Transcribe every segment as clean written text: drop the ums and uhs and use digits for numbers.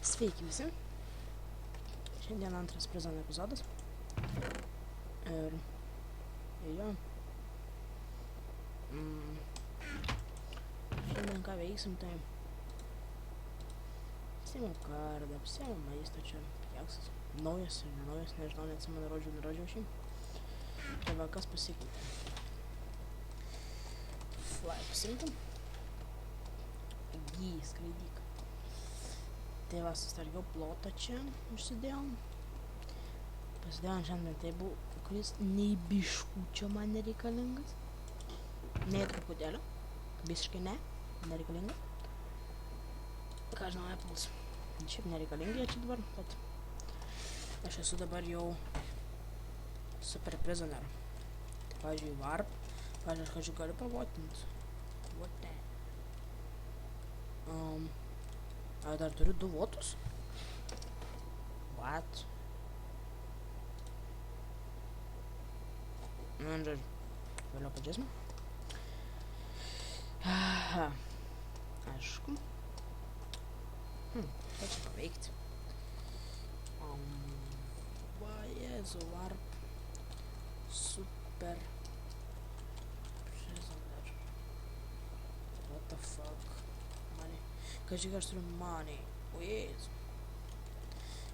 Sveiki visi. Šiandien antras Prison epizodas. Ir jo. Šiandien ką veiksim, tai apsiėmiau kardą, apsiėmiau maisto čia, keksas. Naujas ir nenaujas, nežinau, neatsimenu, nerodžiau šį. Tai va, kas pasikeitė. Fly pasimtum. Skraidyk. Tai va, sustargiau plotą čia, užsidėjau. Pasidėjau ant šiandien taibų, kuris nei biškučio man nereikalingas. Nei truputėlio. Visiškai nereikalinga. Ką žinau, Apples. Šiaip nereikalingi jie čia dabar, bet aš esu dabar jau super prisoner. Tai, pavyzdžiui, Warp. Pavyzdžiui, aš galiu pavotint. What the? Dar turiu 2 votus? What? Žodžiu, vėliau pažiūrėsime. Aišku. Ką čia paveikti? Va, Jėzu, Warp. Super prisoner. What the fuck? Money. Kažkai aš turiu money. O Jėzu.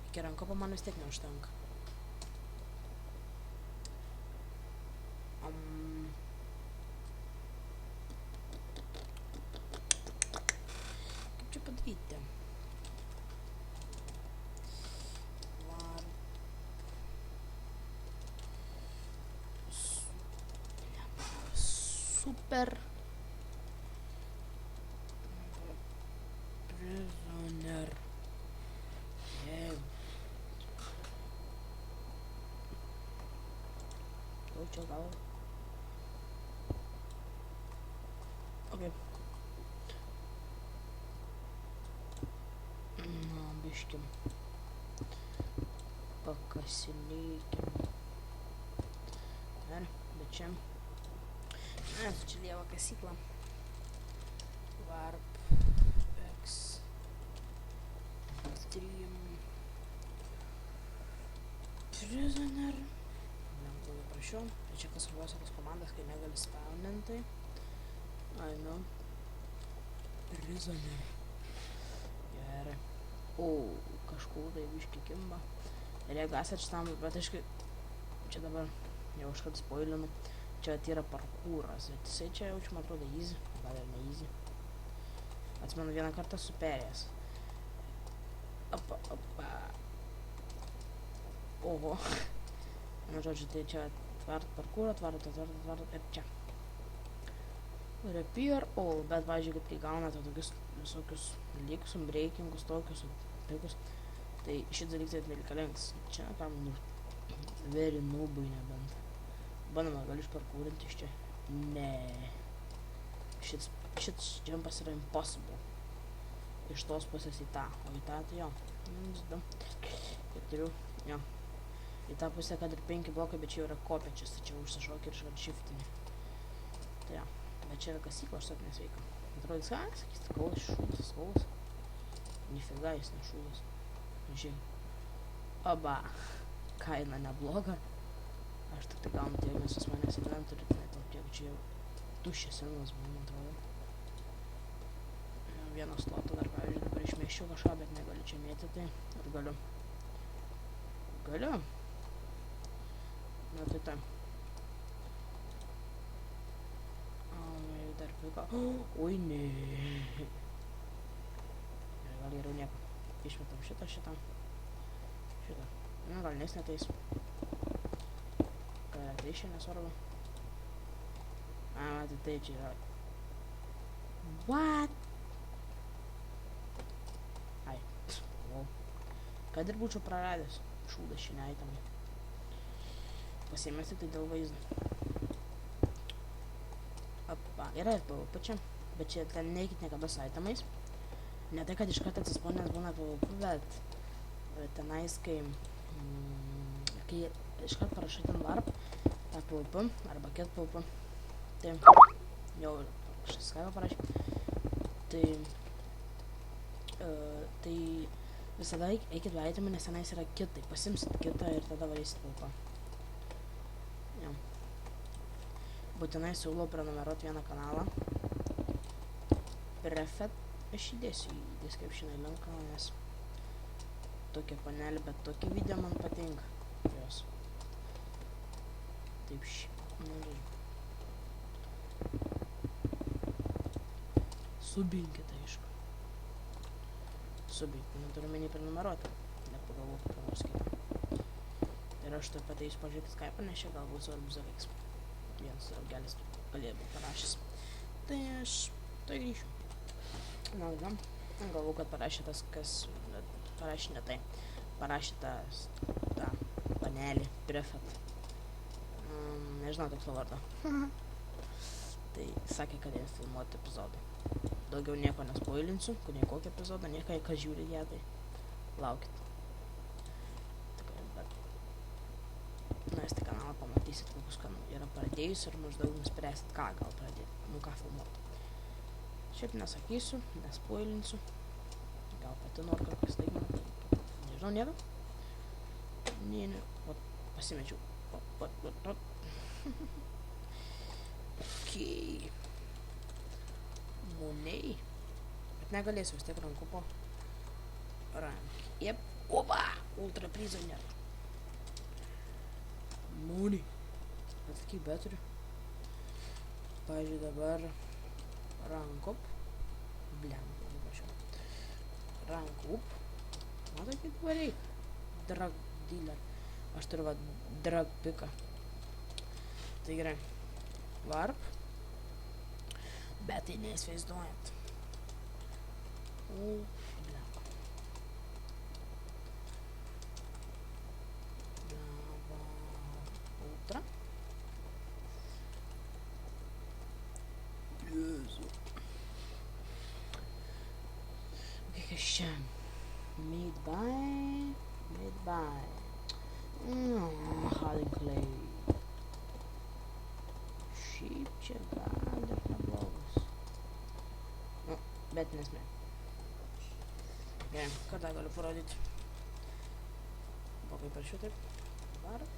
Iki rankopo man vis tiek neužtenka. Kaip čia padaryti? Super prisoner. Čia gal. Okay. Biškim. Pakasinėkim. Dar, bet čia. Čia lieva kasykla. Warp X Stream Prisoner. Lengvai prašiau. Tai čia kas svarbiausia tos komandas, kai negali spawnintai. I know. Prisoner. Gerai. Kažkur tai biški kimba. Ir jeigu esat šitam, bet aiškai, čia dabar jau kažkad spoilinu. Čia yra parkūras, bet jisai čia jaučiu, man atrodo, easy, gal ir ne easy. Atsimenu vieną kartą su perėjęs. Oho. Na, žodžiu, tai čia atvart parkūrą, atvart ir čia. Repair all, bet, pavyzdžiui, kad kai gaunate tokius visokius dalykus, breakingus, tokius dalykus, tai šis dalykas nereikalingas. Čia, kam, very noobai nebent. Bandoma, gali išparkūrinti iš čia. Ne. Šits jumpas yra impossible. Iš tos pusės į tą. O į tą, tai jo. 1, 2, 4, jo. Į tą pusę, kad ir 5 blokai, bet čia jau yra kopiačias. Tai čia užsišokį ir išvart shiftinį. Tai jo. Bet čia yra kasykla, aš taip nesveika. Atrodys, ką? Sakys, kaulas, šūdas. Nifiga, jis ne šūdas. Žiūrėk. Oba. Kaina nebloga. Aš tik tai gaunu tiek visus manęs inventorių, tai tiek čia jau tuščias senas, man atrodo. Vieną slotą dar, pavyzdžiui, dabar išmėščiau kažką, bet negaliu čia mėtyti. Ar galiu? Galiu? Na tai tam. Dar pika. Oi, ne. Gal geriau nieko. Išmetam šitą. Šitą. Na, gal nes neteis. Tai čia nesvarbu. Tai čia yra. What? Ai. Kad ir būčiau praradęs. Šūdas šiandien itemai. Pasiėmėsi tai dėl vaizdo. Yra ir PvP čia. Bet čia ten neikit niekada su itemais. Ne tai, kad iškart atsispawnęs būna PvP, bet tenais, kai iškart parašai ten Warp, tą PvP, arba ket PvP, tai jau kažkas ką parašė, tai Visada eikit veidimą, nes tenais yra kitai. Pasimsit kitą ir tada varysit lauko. Jo. Būtinai siūlau prenumeruoti vieną kanalą. Prefet. Aš įdėsiu į descriptioną linką, nes tokia panelė, bet tokie video man patinka. Jos. Taip Subinkit, aišku. Subinkit, neturiu menį prenumeruoti. Nepagalvok apie nors kitą. Ir aš taip pat eisiu pažiūrėti Skype'ą, nes čia galbūt svarbus dalykas. Vienas draugelis galėjo būt parašęs. Tai aš tai grįšiu. Na, galvoju, kad parašė tas, kas parašė ne tai. Parašė tas, tą panelį, prefet. Nežinau tikslo vardo. Tai sakė, kad jie filmuoti epizodą. Daugiau nieko nespoilinsiu, kad ne kokį epizodą, nieko, kas žiūri ją, tai laukit. Tikrai, bet nuėsti kanalą, pamatysit, kokius yra pradėjus ir maždaug nuspręsit, ką gal pradėti, ką filmuoti. Šiaip nesakysiu, nespoilinsiu. Gal pati noriu kažkas tai man. Nežinau, nieko. Ne, pasimečiau. Okei. Muniai. Bet negalėsiu vis tiek rankų po. Jep. Opa! Ultra prisoner. Muniai. Atsakyk, bet turiu. Pavyzdžiui, dabar rankup. Blemba, nepažiūrėjau. Rankup. Matai, kaip vareik. Drug dealer. Aš turiu va drug piką. Tai gerai. Varp. Bet tai neįsivaizduojant. Blemba. Blemba. Ultra. Jėzu. Kas čia? Made by Harding Clay. Šiaip čia gal ir neblogas. Nu, bet nesmė. Gerai, ką dar galiu parodyti? Pakai parašiau taip. Varp.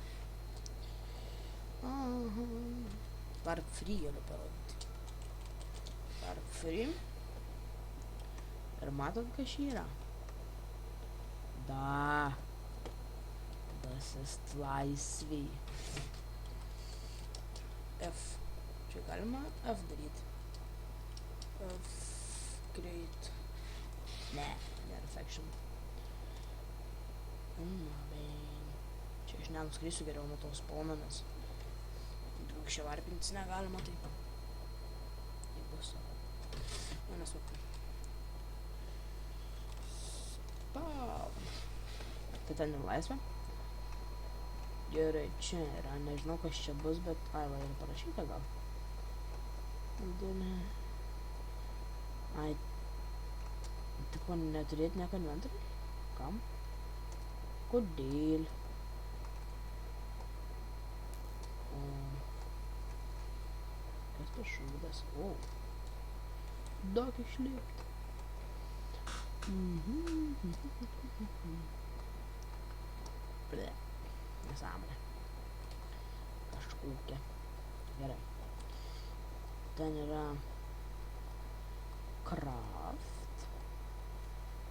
Varp free galiu parodyti. Varp free. Ir matot, kas čia yra? Da. Das ist laisvė. F. Čia galima F daryti. F. Great. Ne, nėra faction. Čia aš nenuskrisiu geriau nuo tos spawno, nes daug čia varpintis negalima, taip. Tai bus. Nesvarbu. Tai ten ir laisvė. Gerai, čia yra, nežinau kas čia bus, bet va yra parašyta gal. Ai, tipo neturėti nieko inventorių? Kam? Kodėl? Kas tas šūdas? O, daug išlėkti. Ble, nesąmonė. Kažkokia. Gerai. Ten yra craft.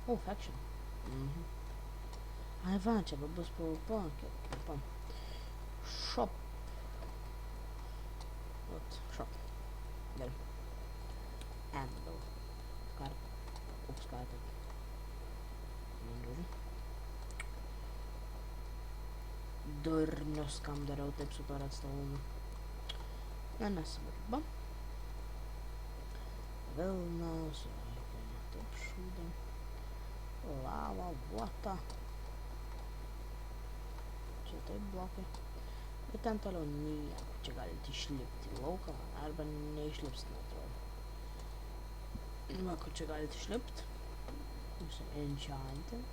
O, faction. Ai va, čia bus PvP. Shop. Vat, shop. Gerai. Anvil. Ups, kartą. Durnius, kam dariau taip su to atstovumu. Na, nesvarbu. Vilnas, taip šūdė. Lava, vota. Čia taip blokai. Ir ten toliau nieko. Čia galite išlipti į lauką, arba neišlipsit, atrodo. Va, kur čia galite išlipti. Enchanted.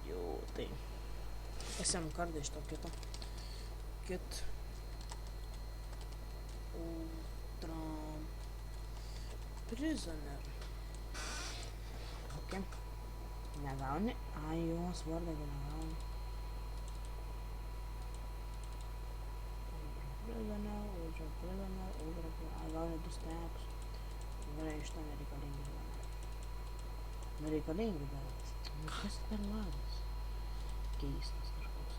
Jau, tai. Pasiėm kardą iš to kito. Kit. Ultra. Prisoner. Ok. Negauni? Ai, jos vardą negauni. Prisoner. Ai, gauni 2 stekus. Gerai, iš to nereikalingi žmonės. Nereikalingi, bet... Nu, kas per ladas? Keistas kažkoks.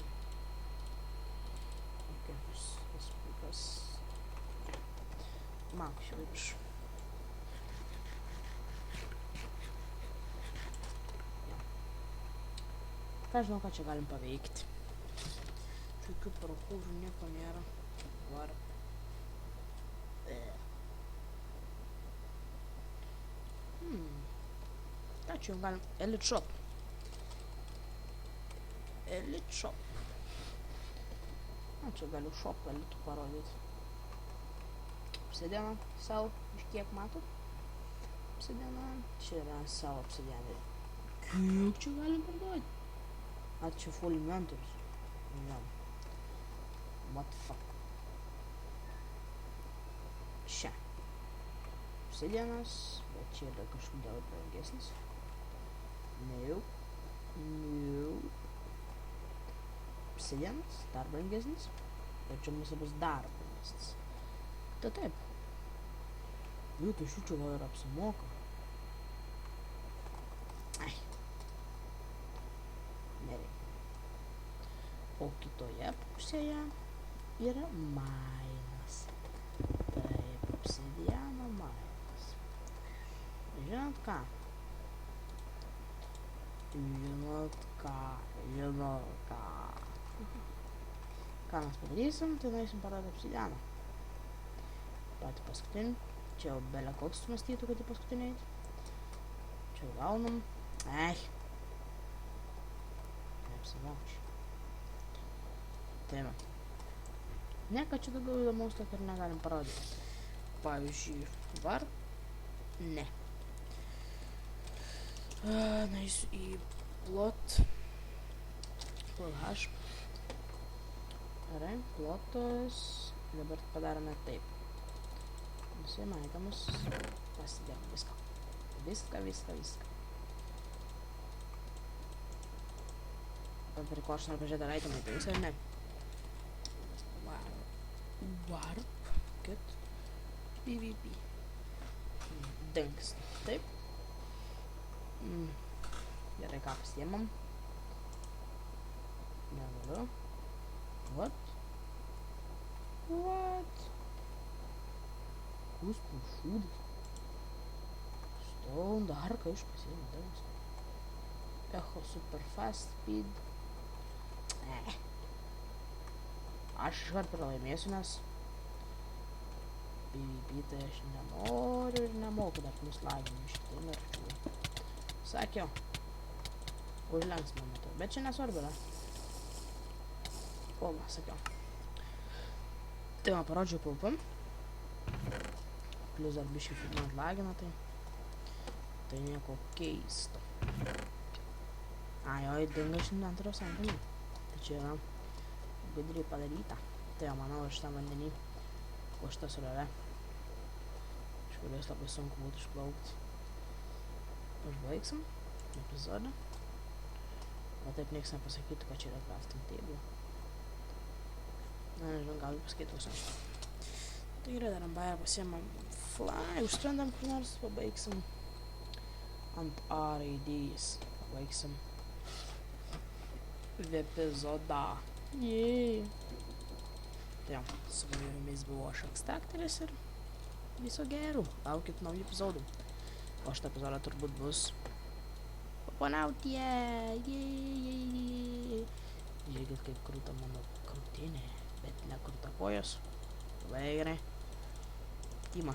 Kas... Mako šiuo virš. Ką žinau, ką čia galim paveikti. Jokių parkūrų nieko nėra. Var. Ką čia jau galim? Elite Shop. Elite Shop. Na, čia galiu shop elitų parodyti. Obsidianą savo, iš kiek matot? Obsidianą. Čia yra savo obsidianai. Kiek čia galim parduoti? A, čia full inventorius. Ne. What the fuck? Čia. Obsidianas, bet čia yra kažkodėl brangesnis. Nope. Obsidianas, dar brangesnis. Ir čia mūsų bus dar brangesnis. Tai taip. Jų, tai šių čia gal ir apsimoka. Ai. Nereikia. O kitoje pusėje yra mainas. Taip, obsidiano mainas. Žinot ką? Ką mes padarysim, tai norėsim parodyti obsidianą. Patį paskutinį. Čia jau belė koks mąstytų, kad į paskutinį eiti. Čia jau gaunam. Ai. Neapsimočiau. Tai va. Nieko čia daugiau įdomaus tokio ir negalim parodyti. Pavyzdžiui, var. Ne. Naisiu į plot. Plot hash. Gerai, plotas. Dabar padarome taip. Nusiėmė itemus. Pasidėjom viską. Viską. Prie ko aš noriu pažiūrėti, ar itemai dings ar ne. Warp. Kit. PvP. Dings. Taip. Gerai, ką pasiėmam. Negaliu. What? Kus pušūdis? Stone dar ką iš pasiėmė dings. Echo super fast speed. Aš iškart pralaimėsiu, nes PvP tai aš nenoriu ir nemoku dar plus laginu iš tai norėčiau. Sakiau. Užlenks mane to, bet čia nesvarbu, ne? O, va, sakiau. Tai man parodžiau paupam. Plius dar biškai filmuojant lagina, tai nieko keisto. Ai, oi, dingo šiandien antros vandenį. Tai čia yra gudriai padaryta. Tai jau manau, šitam vandenį, po šitą srovę, iš kurios labai sunku būtų išplaukti. Užbaigsim epizodą. O taip nieks nepasakytų, kad čia yra crafting table. Na, nežinau, gal pasakyti visam. Tai gerai, daram bairą, pasiemam fly, užskrendam kur nors, pabaigsim ant A raidės. Pabaigsim epizodą. Jei. Tai jau, su jumis buvo aš Extractoris ir viso gero. Laukit naujų epizodų. O šitą epizodą turbūt bus Papanautie. Žiūrėkit, kaip krūta mano krūtinė, bet ne krūta kojos. Labai gerai. Tima.